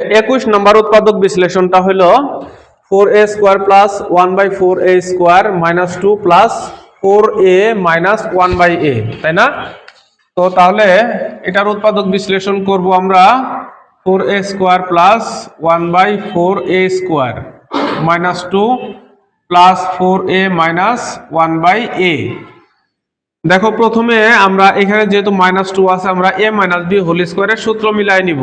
21 নম্বর উৎপাদক বিশ্লেষণটা হলো 4a square plus 1/4a square minus 2 plus 4a minus 1/a, তাই না? তো তাহলে এটার উৎপাদক বিশ্লেষণ করব আমরা 4a square plus 1/4a square minus 2 plus 4a minus 1/a। দেখো প্রথমে আমরা এখানে যেহেতু -2 আছে আমরা a মাইনাস b হোল স্কয়ারের সূত্র মিলাই নিব।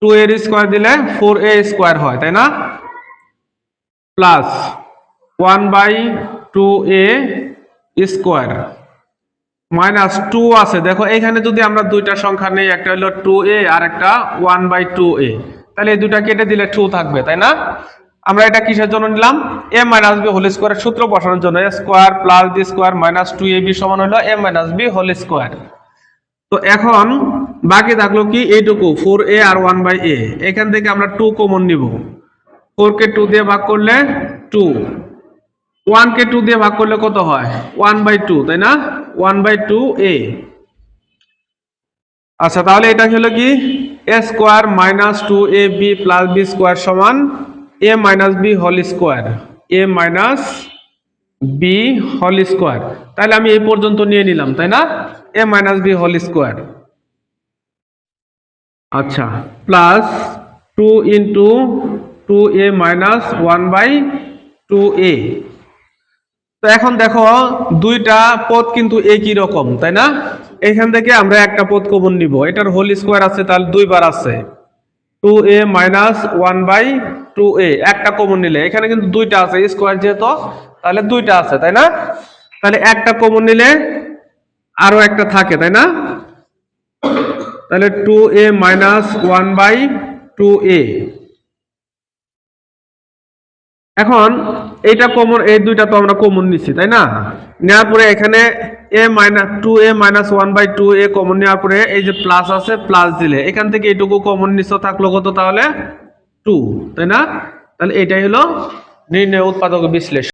2a এর স্কয়ার দিলে 4a স্কয়ার হয়, তাই না? প্লাস 1/2a স্কয়ার মাইনাস 2 আছে। দেখো এখানে যদি আমরা দুইটা সংখ্যা নেই, একটা হলো 2a আর একটা 1/2a, তাহলে এই দুটা কেটে দিলে 2 থাকবে, তাই না? আমরা এটা কিসের জন্য নিলাম? a মাইনাস b হোল স্কয়ারের সূত্র বসানোর জন্য। a square plus b square minus 2ab সমান হলো a minus b whole square. তো এখন বাকি থাকলো কি এইটুকু 4a আর 1/a। এখান থেকে আমরা 2 কমন নিব। 4 কে 2 দিয়ে ভাগ করলে 2, 1 কে 2 দিয়ে ভাগ করলে কত হয়? 1/2, তাই না? 1/2a। আচ্ছা, তাহলে এটা হলো কি a square minus 2ab plus b square সমান a minus b whole square, a minus b whole square. তাহলে আমি এই পর্যন্ত নিয়ে নিলাম, তাই না? a minus b whole square. আচ্ছা, প্লাস 2 ইন্টু 2a মাইনাস 1/2a। তো এখন দেখো দুইটা পদ কিন্তু একই রকম, তাই না? এখান থেকে আমরা একটা পদ কমন নিব। এটার হোল স্কয়ার আছে, তাহলে দুইবার আছে 2a মাইনাস 1/2a। একটা কমন নিলে এখানে কিন্তু দুইটা আছে, স্কয়ার যেহেতু তাহলে দুইটা আছে, তাই না? তাহলে একটা কমন নিলে আরো একটা থাকে, তাই না? তাহলে 2a মাইনাস 1/2a। এখন এইটা কমন, এই দুইটা তো আমরা কমন নিচ্ছি, তাই না? নেওয়ার পরে এখানে a মাইনাস 2a মাইনাস 1/2a কমন নেওয়ার পরে এই যে প্লাস আছে, প্লাস দিলে এখান থেকে এইটুকু কমন নিচ্ছ, থাকলো কত তাহলে? 2, তাই না? তাহলে এটাই হলো নির্ণয় উৎপাদক বিশ্লেষণ।